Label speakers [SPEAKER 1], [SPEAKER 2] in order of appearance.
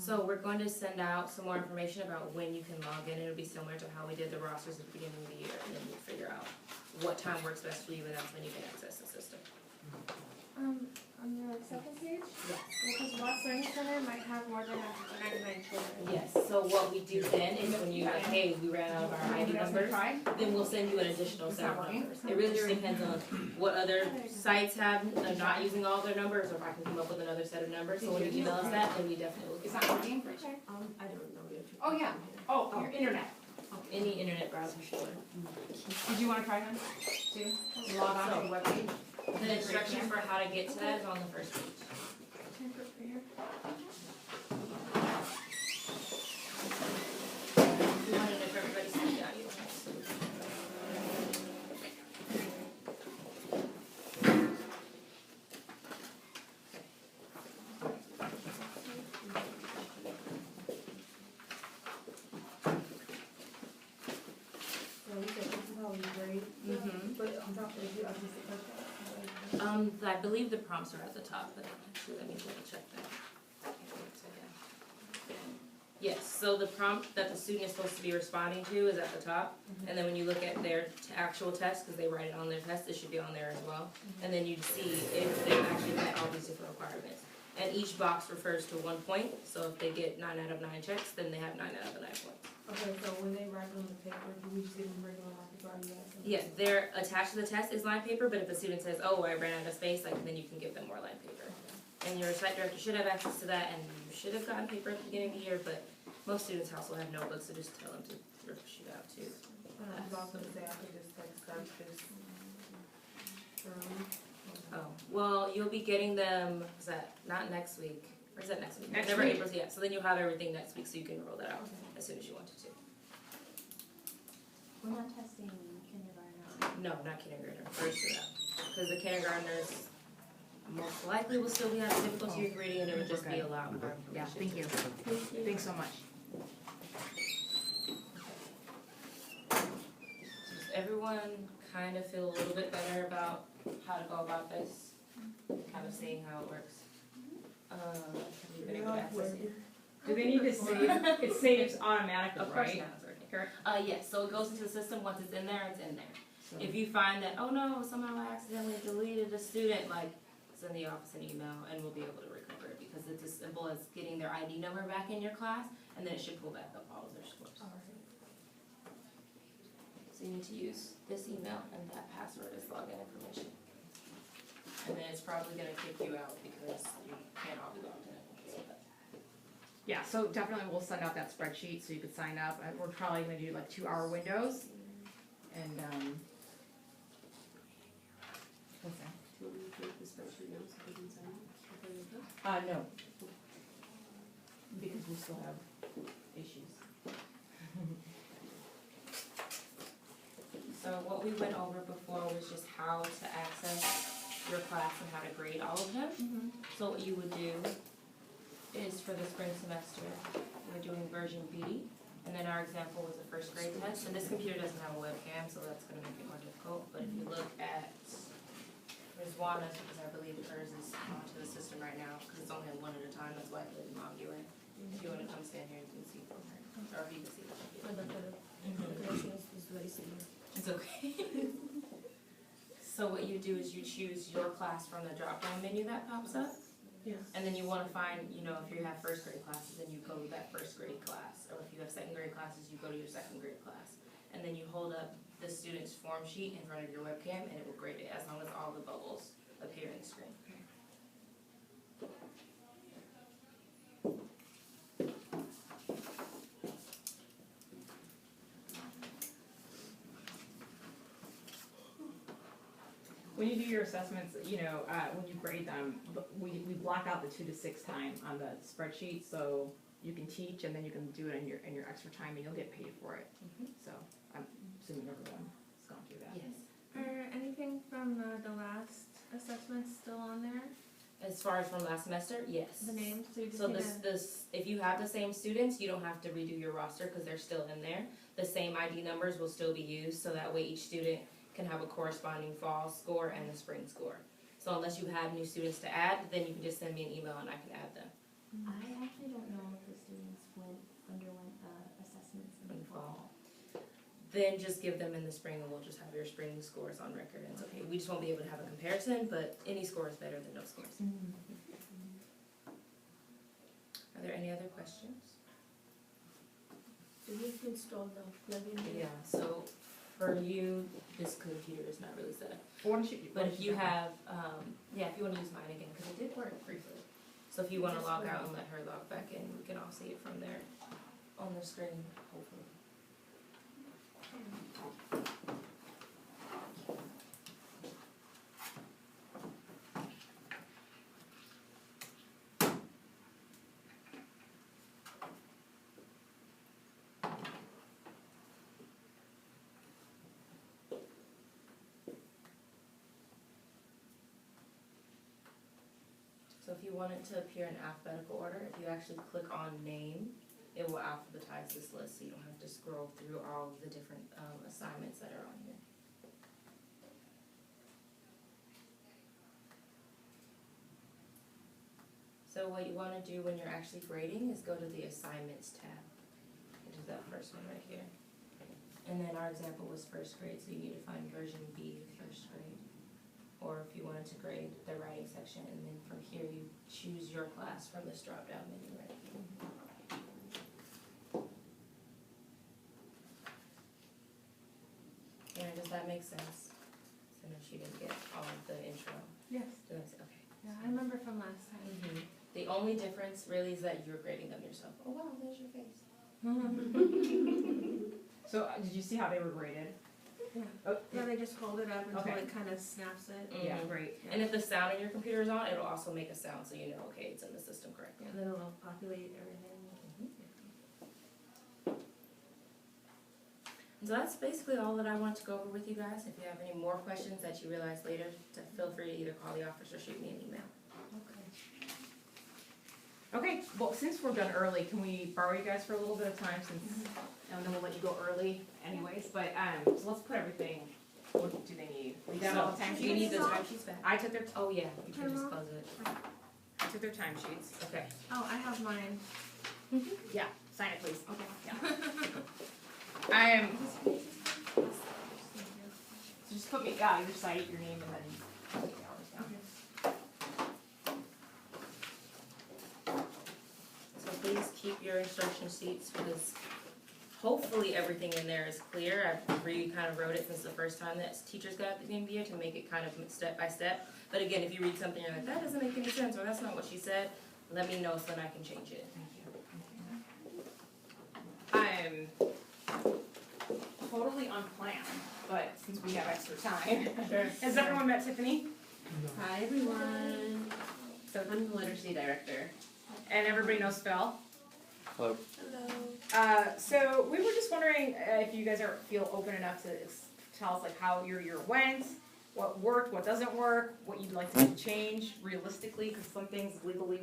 [SPEAKER 1] So we're going to send out some more information about when you can log in. It'll be similar to how we did the rosters at the beginning of the year, and then we'll figure out what time works best for you, and that's when you can access the system.
[SPEAKER 2] On the second page?
[SPEAKER 1] Yes.
[SPEAKER 2] Because Watts Learning Center might have more than 99 children.
[SPEAKER 1] Yes, so what we do then is when you like, hey, we ran out of our ID numbers, then we'll send you an additional set of numbers. It really just depends on what other sites have, not using all their numbers, or if I can come up with another set of numbers. So when you email us that, then we definitely will.
[SPEAKER 3] It's not working?
[SPEAKER 2] Okay.
[SPEAKER 4] I don't know.
[SPEAKER 3] Oh, yeah. Oh, your internet.
[SPEAKER 1] Any internet browser should.
[SPEAKER 3] Did you want to try that too? Log on to the webpage?
[SPEAKER 1] The instructions for how to get to that is on the first page. We wanted if everybody sees the audio. I believe the prompts are at the top, but actually let me double check that. Yes, so the prompt that the student is supposed to be responding to is at the top, and then when you look at their actual test, because they write it on their test, it should be on there as well. And then you'd see if they actually met all these different requirements. And each box refers to 1 point, so if they get 9 out of 9 checks, then they have 9 out of the 9 points.
[SPEAKER 4] Okay, so when they write on the paper, do we just give them regular line paper?
[SPEAKER 1] Yeah, they're attached to the test is line paper, but if the student says, oh, I ran out of space, like, then you can give them more line paper. And your site director should have access to that, and you should have gotten paper at the beginning of the year, but most students also have notebooks, so just tell them to shoot out too.
[SPEAKER 4] I was also gonna say I could just text them this.
[SPEAKER 1] Oh, well, you'll be getting them, is that not next week? Or is that next week?
[SPEAKER 3] Next
[SPEAKER 1] Never
[SPEAKER 3] week.
[SPEAKER 1] April, yeah, so then you'll have everything next week, so you can roll that out as soon as you wanted to.
[SPEAKER 5] We're not testing kindergarten.
[SPEAKER 1] No, not kindergarten, first of that. Because the kindergartners most likely will still be having difficulty with reading, and it would just be a lot more information.
[SPEAKER 3] Yeah, thank you. Thanks so much.
[SPEAKER 1] Does everyone kind of feel a little bit better about how to go about this? Kind of seeing how it works? Have you been able to access it?
[SPEAKER 3] Do they need to save? It saves automatically,
[SPEAKER 1] Of course
[SPEAKER 3] right?
[SPEAKER 1] now it's working.
[SPEAKER 3] Correct.
[SPEAKER 1] Yes, so it goes into the system, once it's in there, it's in there.
[SPEAKER 3] So-
[SPEAKER 1] If you find that, oh no, somehow I accidentally deleted a student, like, send the office an email and we'll be able to recover it, because it's as simple as getting their ID number back in your class, and then it should pull back up all of their scores. So you need to use this email and that password as login information. And then it's probably gonna kick you out because you can't all be logged in. So that-
[SPEAKER 3] Yeah, so definitely we'll send out that spreadsheet so you could sign up. We're probably gonna do like 2-hour windows. And, what's that?
[SPEAKER 4] Do you want me to take the spreadsheet now so we can sign it before you go?
[SPEAKER 3] No. Because we still have issues.
[SPEAKER 1] So what we went over before was just how to access your class and how to grade all of them. So what you would do is for the spring semester, we're doing version B, and then our example was a first grade test, and this computer doesn't have a webcam, so that's gonna make it more difficult, but if you look at Ms. Juana's, because I believe hers is onto the system right now, because it's only one at a time, that's why I didn't log you in. If you wanna come stand here, you can see from her, or if you can see the computer. It's okay. So what you do is you choose your class from the drop-down menu that pops up.
[SPEAKER 4] Yes.
[SPEAKER 1] And then you want to find, if you have first grade classes, then you go to that first grade class. Or if you have second grade classes, you go to your second grade class. And then you hold up the student's form sheet in front of your webcam, and it will grade it as long as all the bubbles appear in the screen.
[SPEAKER 3] When you do your assessments, when you grade them, we block out the 2 to 6 time on the spreadsheet, so you can teach and then you can do it in your extra time and you'll get paid for it. So I'm assuming everyone's gone through that.
[SPEAKER 1] Yes.
[SPEAKER 2] Are anything from the last assessment still on there?
[SPEAKER 1] As far as from last semester, yes.
[SPEAKER 2] The names, so you just
[SPEAKER 1] So
[SPEAKER 2] need
[SPEAKER 1] this, if you have the same students, you don't have to redo your roster because they're still in there. The same ID numbers will still be used, so that way each student can have a corresponding fall score and the spring score. So unless you have new students to add, then you can just send me an email and I can add them.
[SPEAKER 5] I actually don't know if this
[SPEAKER 1] then just give them in the spring and we'll just have your spring scores on record and it's okay. We just won't be able to have a comparison, but any score is better than no scores. Are there any other questions?
[SPEAKER 4] Do we have to install the plugin?
[SPEAKER 1] Yeah, so for you, this computer is not really set up.
[SPEAKER 3] What did
[SPEAKER 1] But if you have, if you wanna use mine again, cause it did work briefly. So if you wanna log out and let her log back in, we can all see it from there on the screen, hopefully. So if you want it to appear in alphabetical order, if you actually click on name, it will alphabetize this list, so you don't have to scroll through all of the different assignments that are on here. So what you want to do when you're actually grading is go to the assignments tab, which is that first one right here. And then our example was first grade, so you need to find version B, first grade. Or if you wanted to grade the writing section, and then from here you choose your class from this drop-down menu right here. Aaron, does that make sense? So no, she didn't get all of the intro.
[SPEAKER 2] Yes.
[SPEAKER 1] Okay.
[SPEAKER 2] Yeah, I remember from last time.
[SPEAKER 1] The only difference really is that you're grading them yourself. Oh wow, there's your face.
[SPEAKER 3] So did you see how they were graded?
[SPEAKER 2] Yeah.
[SPEAKER 3] Oh,
[SPEAKER 2] Yeah, they just hold it up until
[SPEAKER 3] Okay.
[SPEAKER 2] it kind of snaps it.
[SPEAKER 3] Yeah,
[SPEAKER 1] Mhm.
[SPEAKER 3] great.
[SPEAKER 1] And if the sound on your computer is on, it'll also make a sound so you know, okay, it's in the system correctly.
[SPEAKER 2] And then it'll populate everything.
[SPEAKER 1] So that's basically all that I want to go over with you guys. If you have any more questions that you realize later, feel free to either call the office or shoot me an email.
[SPEAKER 3] Okay, well, since we're done early, can we borrow you guys for a little bit of time since, and then we'll let you go early anyways, but, so let's put everything, what do they need? We got all the time
[SPEAKER 1] Do you need
[SPEAKER 3] sheets?
[SPEAKER 1] the timesheets back?
[SPEAKER 3] I took their,
[SPEAKER 1] Oh yeah, you can just close it.
[SPEAKER 3] I took their time sheets.
[SPEAKER 1] Okay.
[SPEAKER 2] Oh, I have mine.
[SPEAKER 3] Yeah, sign it please.
[SPEAKER 2] Okay.
[SPEAKER 3] So just put me, your site, your name, and then put the hours down.
[SPEAKER 1] So please keep your instruction sheets because hopefully everything in there is clear. I've kind of wrote it since the first time that teachers got the MBA to make it kind of step by step. But again, if you read something and you're like, that doesn't make any sense or that's not what she said, let me know so then I can change it.
[SPEAKER 3] I'm totally unplanned, but since we have extra time. Has everyone met Tiffany?
[SPEAKER 4] Hi, everyone.
[SPEAKER 3] So,
[SPEAKER 4] I'm the literacy director.
[SPEAKER 3] and everybody knows Phil?
[SPEAKER 6] Hello.
[SPEAKER 4] Hello.
[SPEAKER 3] So we were just wondering if you guys feel open enough to tell us like how your year went, what worked, what doesn't work, what you'd like to see change realistically, because some things legally